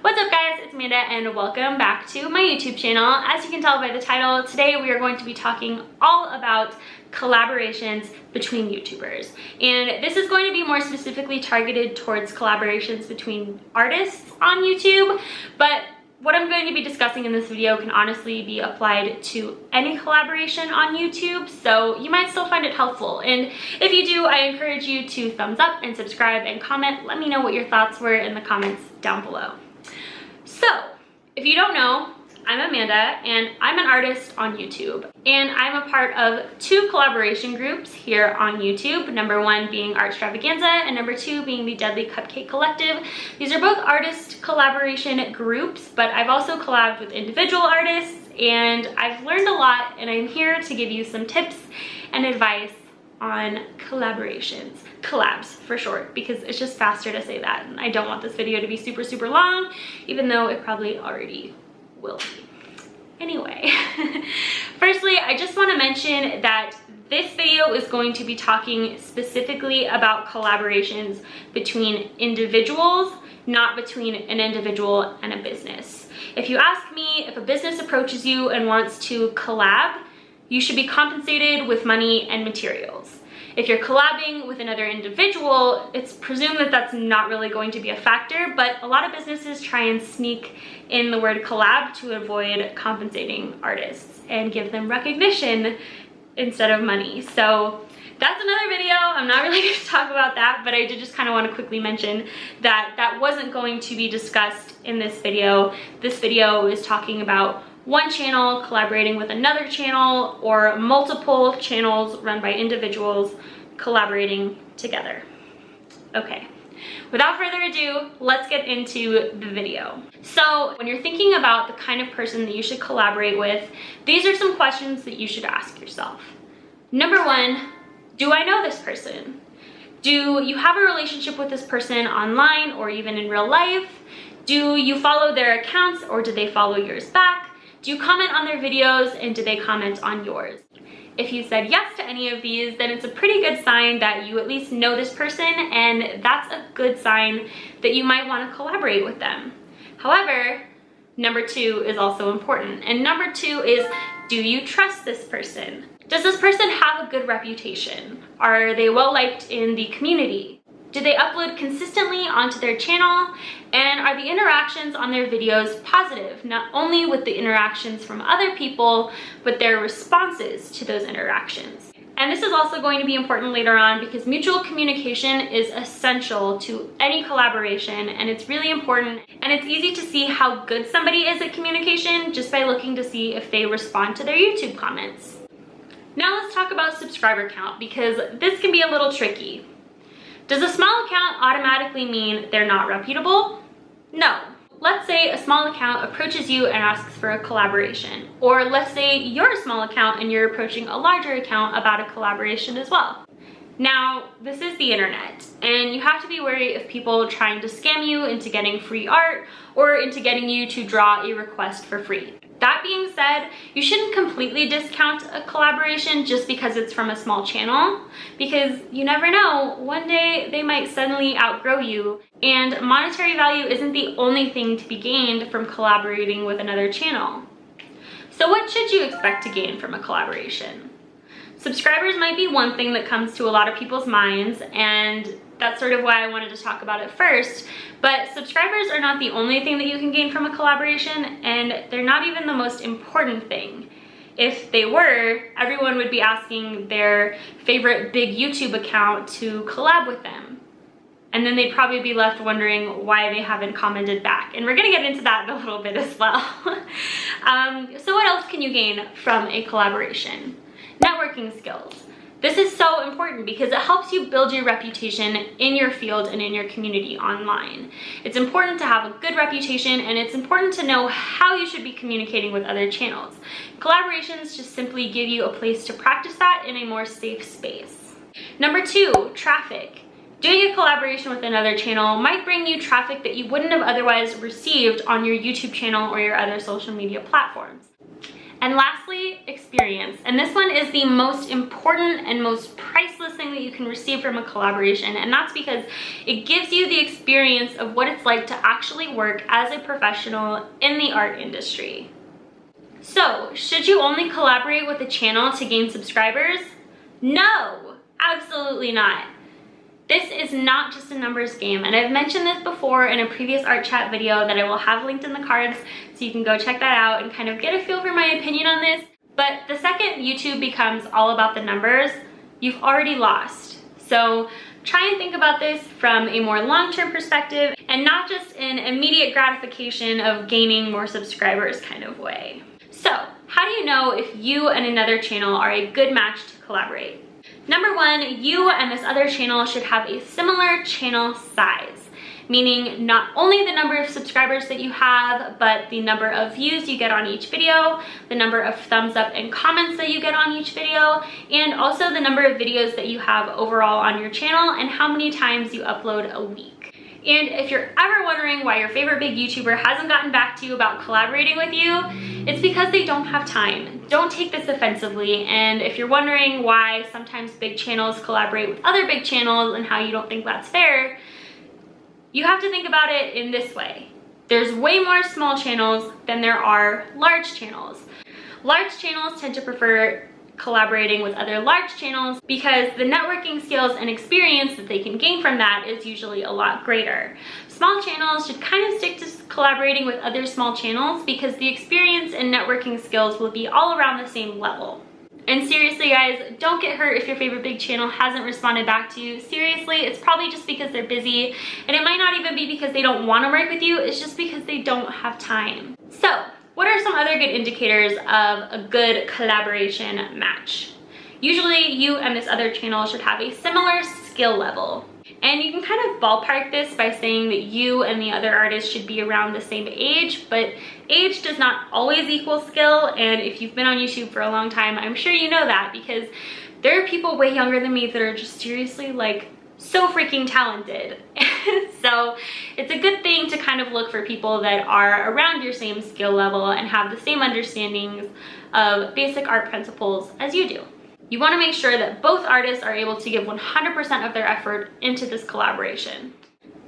What's up guys, it's Amanda and welcome back to my YouTube channel. As you can tell by the title, today we are going to be talking all about collaborations between YouTubers. And this is going to be more specifically targeted towards collaborations between artists on YouTube, but what I'm going to be discussing in this video can honestly be applied to any collaboration on YouTube, so you might still find it helpful. And if you do, I encourage you to thumbs up and subscribe and comment. Let me know what your thoughts were in the comments down below. So, if you don't know, I'm Amanda and I'm an artist on YouTube. And I'm a part of two collaboration groups here on YouTube. Number one being Art Extravaganza and number two being the Deadly Cupcake Collective. These are both artist collaboration groups, but I've also collabed with individual artists and I've learned a lot, and I'm here to give you some tips and advice on collaborations. Collabs for short, because it's just faster to say that. And I don't want this video to be super long, even though it probably already will be. Anyway, firstly, I just want to mention that this video is going to be talking specifically about collaborations between individuals, not between an individual and a business. If you ask me, if a business approaches you and wants to collab, you should be compensated with money and materials. If you're collabing with another individual, it's presumed that that's not really going to be a factor, but a lot of businesses try and sneak in the word collab to avoid compensating artists and give them recognition instead of money. So that's another video. I'm not really going to talk about that, but I did just kind of want to quickly mention that that wasn't going to be discussed in this video. This video is talking about one channel collaborating with another channel, or multiple channels run by individuals collaborating together. Okay, without further ado, let's get into the video. So when you're thinking about the kind of person that you should collaborate with, these are some questions that you should ask yourself. Number one, do I know this person? Do you have a relationship with this person online or even in real life? Do you follow their accounts or do they follow yours back? Do you comment on their videos and do they comment on yours? If you said yes to any of these, then it's a pretty good sign that you at least know this person, and that's a good sign that you might want to collaborate with them. However, number two is also important. And number two is, do you trust this person? Does this person have a good reputation? Are they well liked in the community? Do they upload consistently onto their channel? And are the interactions on their videos positive, not only with the interactions from other people, but their responses to those interactions? And this is also going to be important later on because mutual communication is essential to any collaboration, and it's really important. And it's easy to see how good somebody is at communication just by looking to see if they respond to their YouTube comments. Now let's talk about subscriber count, because this can be a little tricky. Does a small account automatically mean they're not reputable? No. Let's say a small account approaches you and asks for a collaboration. Or let's say you're a small account and you're approaching a larger account about a collaboration as well. Now, this is the internet, and you have to be wary of people trying to scam you into getting free art or into getting you to draw a request for free. That being said, you shouldn't completely discount a collaboration just because it's from a small channel, because you never know, one day they might suddenly outgrow you, and monetary value isn't the only thing to be gained from collaborating with another channel. So what should you expect to gain from a collaboration? Subscribers might be one thing that comes to a lot of people's minds, and that's sort of why I wanted to talk about it first. But subscribers are not the only thing that you can gain from a collaboration, and they're not even the most important thing. If they were, everyone would be asking their favorite big YouTube account to collab with them. And then they'd probably be left wondering why they haven't commented back. And we're gonna get into that in a little bit as well. So what else can you gain from a collaboration? Networking skills. This is so important because it helps you build your reputation in your field and in your community online. It's important to have a good reputation, and it's important to know how you should be communicating with other channels. Collaborations just simply give you a place to practice that in a more safe space. Number two, traffic. Doing a collaboration with another channel might bring you traffic that you wouldn't have otherwise received on your YouTube channel or your other social media platforms. And lastly, experience. And this one is the most important and most priceless thing that you can receive from a collaboration. And that's because it gives you the experience of what it's like to actually work as a professional in the art industry. So, should you only collaborate with a channel to gain subscribers? No, absolutely not. This is not just a numbers game, and I've mentioned this before in a previous art chat video that I will have linked in the cards, so you can go check that out and kind of get a feel for my opinion on this. But the second YouTube becomes all about the numbers, you've already lost. So try and think about this from a more long-term perspective and not just an immediate gratification of gaining more subscribers kind of way. So how do you know if you and another channel are a good match to collaborate? Number one, you and this other channel should have a similar channel size, meaning not only the number of subscribers that you have, but the number of views you get on each video, the number of thumbs up and comments that you get on each video, and also the number of videos that you have overall on your channel and how many times you upload a week. And if you're ever wondering why your favorite big YouTuber hasn't gotten back to you about collaborating with you, it's because they don't have time. Don't take this offensively. And if you're wondering why sometimes big channels collaborate with other big channels and how you don't think that's fair, you have to think about it in this way. There's way more small channels than there are large channels. Large channels tend to prefer collaborating with other large channels because the networking skills and experience that they can gain from that is usually a lot greater. Small channels should kind of stick to collaborating with other small channels because the experience and networking skills will be all around the same level. And seriously guys, don't get hurt if your favorite big channel hasn't responded back to you. Seriously, it's probably just because they're busy, and it might not even be because they don't want to work with you, it's just because they don't have time. So, what are some other good indicators of a good collaboration match? Usually you and this other channel should have a similar skill level. And you can kind of ballpark this by saying that you and the other artist should be around the same age, but age does not always equal skill. And if you've been on YouTube for a long time, I'm sure you know that, because there are people way younger than me that are just seriously like so freaking talented. So it's a good thing to kind of look for people that are around your same skill level and have the same understandings of basic art principles as you do. You want to make sure that both artists are able to give 100% of their effort into this collaboration.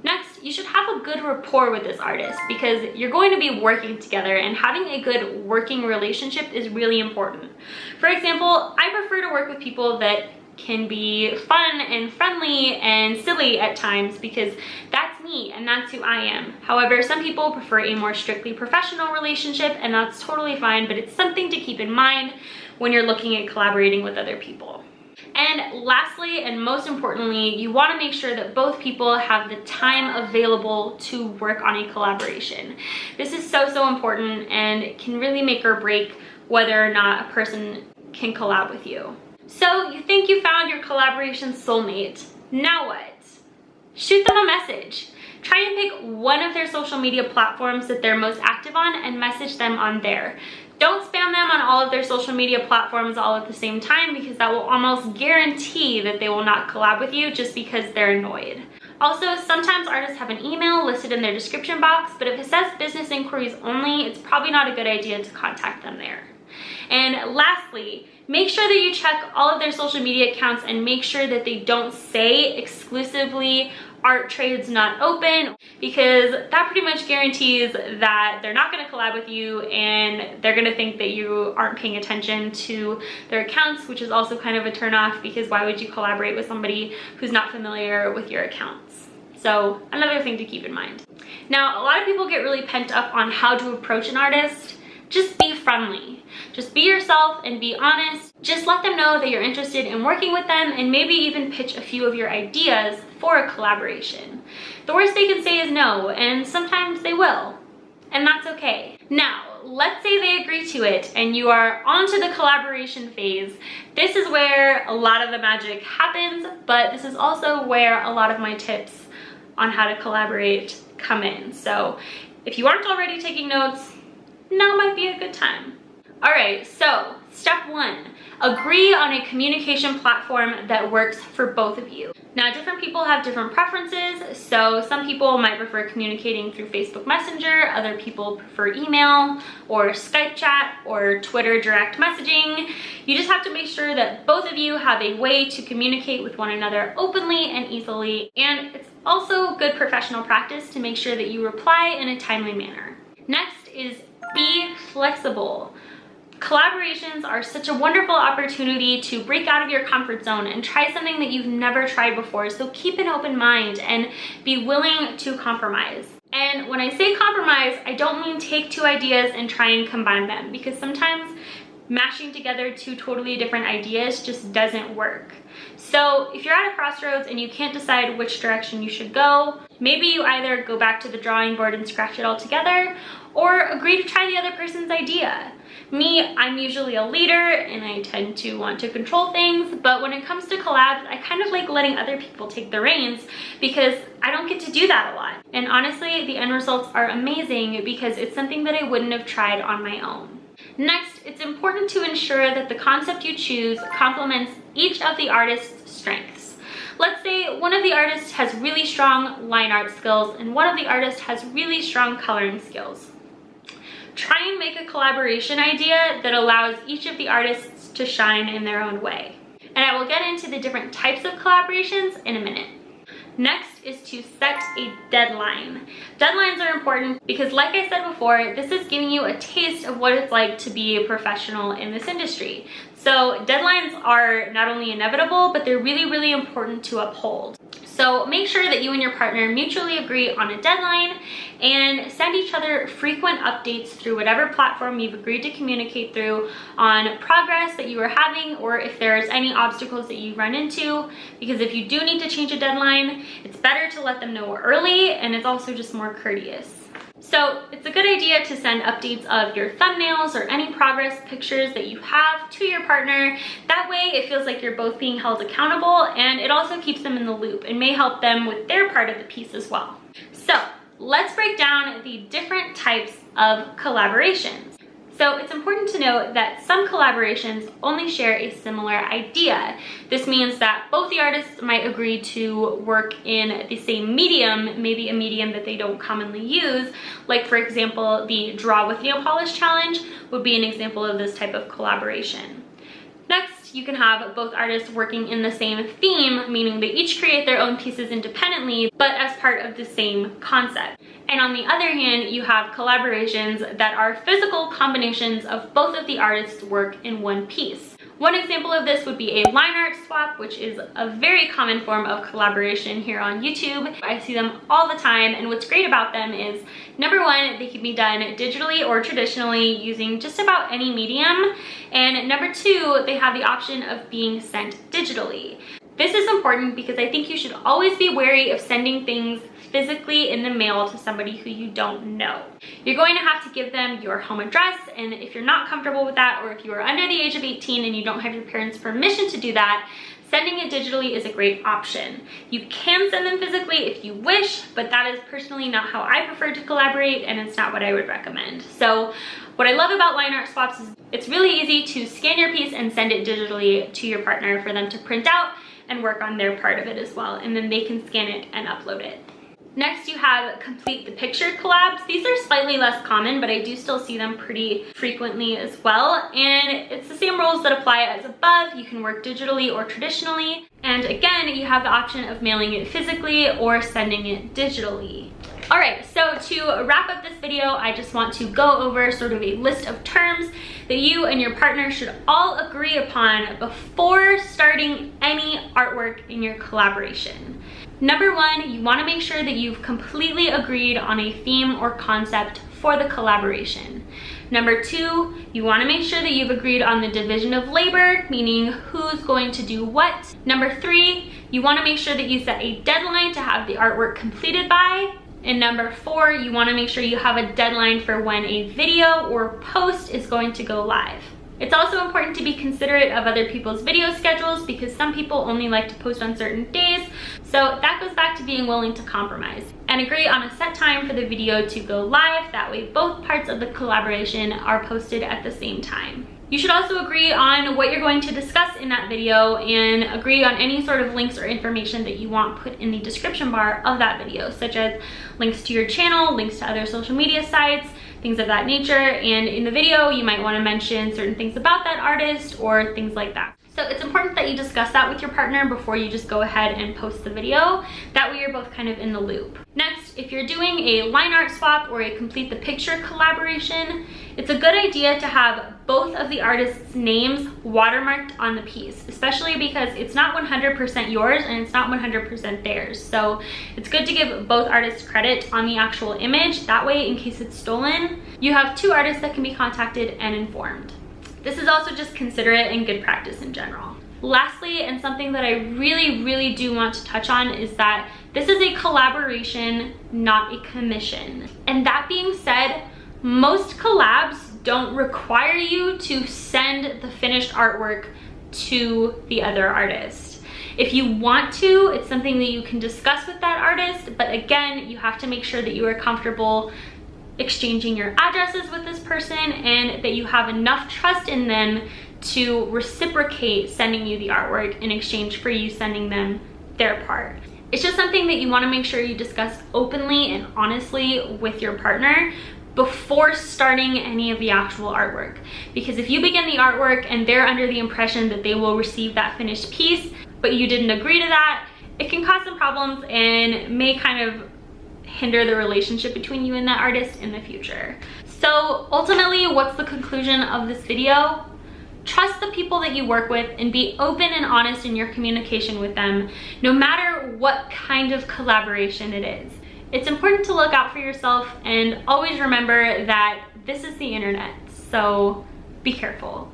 Next, you should have a good rapport with this artist because you're going to be working together, and having a good working relationship is really important. For example, I prefer to work with people that can be fun and friendly and silly at times because that's me and that's who I am. However, some people prefer a more strictly professional relationship, and that's totally fine, but it's something to keep in mind when you're looking at collaborating with other people. And lastly, and most importantly, you want to make sure that both people have the time available to work on a collaboration. This is so important, and it can really make or break whether or not a person can collab with you. So you think you found your collaboration soulmate. Now what? Shoot them a message. Try and pick one of their social media platforms that they're most active on and message them on there. Don't spam them on all of their social media platforms all at the same time, because that will almost guarantee that they will not collab with you just because they're annoyed. Also, sometimes artists have an email listed in their description box, but if it says business inquiries only, it's probably not a good idea to contact them there. And lastly, make sure that you check all of their social media accounts and make sure that they don't say exclusively art trades not open, because that pretty much guarantees that they're not going to collab with you and they're going to think that you aren't paying attention to their accounts, which is also kind of a turnoff, because why would you collaborate with somebody who's not familiar with your accounts? So another thing to keep in mind. Now, a lot of people get really pent up on how to approach an artist. Just be friendly. Just be yourself and be honest. Just let them know that you're interested in working with them, and maybe even pitch a few of your ideas for a collaboration. The worst they can say is no, and sometimes they will, and that's okay. Now, let's say they agree to it and you are onto the collaboration phase. This is where a lot of the magic happens, but this is also where a lot of my tips on how to collaborate come in. So if you aren't already taking notes, now might be a good time. All right, so step one, agree on a communication platform that works for both of you. Now, different people have different preferences, so some people might prefer communicating through Facebook Messenger, other people prefer email or Skype chat or Twitter direct messaging. You just have to make sure that both of you have a way to communicate with one another openly and easily, and it's also good professional practice to make sure that you reply in a timely manner. Next is be flexible. Collaborations are such a wonderful opportunity to break out of your comfort zone and try something that you've never tried before. So keep an open mind and be willing to compromise. And when I say compromise, I don't mean take two ideas and try and combine them, because sometimes mashing together two totally different ideas just doesn't work. So if you're at a crossroads and you can't decide which direction you should go, maybe you either go back to the drawing board and scratch it all together, or agree to try the other person's idea. Me, I'm usually a leader and I tend to want to control things, but when it comes to collabs, I kind of like letting other people take the reins because I don't get to do that a lot. And honestly, the end results are amazing because it's something that I wouldn't have tried on my own. Next, it's important to ensure that the concept you choose complements each of the artist's strengths. Let's say one of the artists has really strong line art skills and one of the artists has really strong coloring skills. Try and make a collaboration idea that allows each of the artists to shine in their own way. And I will get into the different types of collaborations in a minute. Next is to set a deadline. Deadlines are important because, like I said before, this is giving you a taste of what it's like to be a professional in this industry. So deadlines are not only inevitable, but they're really, really important to uphold. So make sure that you and your partner mutually agree on a deadline and send each other frequent updates through whatever platform you've agreed to communicate through on progress that you are having, or if there's any obstacles that you run into, because if you do need to change a deadline, it's better to let them know early, and it's also just more courteous. So it's a good idea to send updates of your thumbnails or any progress pictures that you have to your partner. That way it feels like you're both being held accountable, and it also keeps them in the loop and may help them with their part of the piece as well. So let's break down the different types of collaborations. So it's important to note that some collaborations only share a similar idea. This means that both the artists might agree to work in the same medium, maybe a medium that they don't commonly use. Like, for example, the Draw with Nail Polish challenge would be an example of this type of collaboration. Next, you can have both artists working in the same theme, meaning they each create their own pieces independently, but as part of the same concept. And on the other hand, you have collaborations that are physical combinations of both of the artists' work in one piece. One example of this would be a line art swap, which is a very common form of collaboration here on YouTube. I see them all the time, and what's great about them is, number one, they can be done digitally or traditionally using just about any medium, and number two, they have the option of being sent digitally. This is important because I think you should always be wary of sending things physically in the mail to somebody who you don't know. You're going to have to give them your home address, and if you're not comfortable with that, or if you are under the age of 18 and you don't have your parents' permission to do that, sending it digitally is a great option. You can send them physically if you wish, but that is personally not how I prefer to collaborate, and it's not what I would recommend. So what I love about line art swaps is it's really easy to scan your piece and send it digitally to your partner for them to print out and work on their part of it as well, and then they can scan it and upload it. Next, you have complete the picture collabs. These are slightly less common, but I do still see them pretty frequently as well. And it's the same rules that apply as above. You can work digitally or traditionally. And again, you have the option of mailing it physically or sending it digitally. All right, so to wrap up this video, I just want to go over sort of a list of terms that you and your partner should all agree upon before starting any artwork in your collaboration. Number one, you want to make sure that you've completely agreed on a theme or concept for the collaboration. Number two, you want to make sure that you've agreed on the division of labor, meaning who's going to do what. Number three, you want to make sure that you set a deadline to have the artwork completed by. And number four, you want to make sure you have a deadline for when a video or post is going to go live. It's also important to be considerate of other people's video schedules because some people only like to post on certain days. So that goes back to being willing to compromise and agree on a set time for the video to go live. That way both parts of the collaboration are posted at the same time. You should also agree on what you're going to discuss in that video and agree on any sort of links or information that you want put in the description bar of that video, such as links to your channel, links to other social media sites, things of that nature. And in the video, you might want to mention certain things about that artist or things like that. So it's important that you discuss that with your partner before you just go ahead and post the video. That way you're both kind of in the loop. Next, if you're doing a line art swap or a complete the picture collaboration, it's a good idea to have both of the artists' names watermarked on the piece, especially because it's not 100% yours and it's not 100% theirs. So it's good to give both artists credit on the actual image. That way, in case it's stolen, you have two artists that can be contacted and informed. This is also just considerate and good practice in general. Lastly, and something that I really do want to touch on, is that this is a collaboration, not a commission. And that being said, most collabs don't require you to send the finished artwork to the other artist. If you want to, it's something that you can discuss with that artist, but again, you have to make sure that you are comfortable exchanging your addresses with this person and that you have enough trust in them to reciprocate sending you the artwork in exchange for you sending them their part. It's just something that you want to make sure you discuss openly and honestly with your partner before starting any of the actual artwork. Because if you begin the artwork and they're under the impression that they will receive that finished piece, but you didn't agree to that, it can cause some problems and may kind of hinder the relationship between you and that artist in the future. So ultimately, what's the conclusion of this video? Trust the people that you work with and be open and honest in your communication with them, no matter what kind of collaboration it is. It's important to look out for yourself and always remember that this is the internet, so be careful.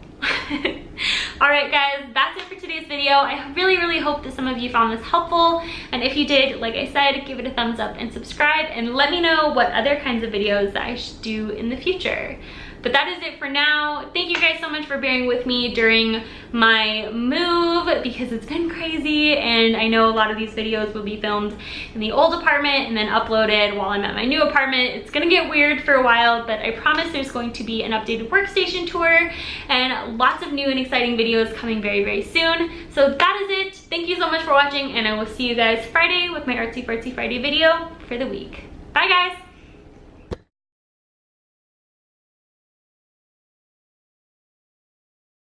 Alright guys, that's it for today's video. I really hope that some of you found this helpful, and if you did, like I said, give it a thumbs up and subscribe, and let me know what other kinds of videos that I should do in the future. But that is it for now. Thank you guys so much for bearing with me during my move, because it's been crazy and I know a lot of these videos will be filmed in the old apartment and then uploaded while I'm at my new apartment. It's gonna get weird for a while, but I promise there's going to be an updated workstation tour and lots of new and exciting videos coming very soon. So that is it. Thank you so much for watching, and I will see you guys Friday with my Artsy Fartsy Friday video for the week. Bye guys!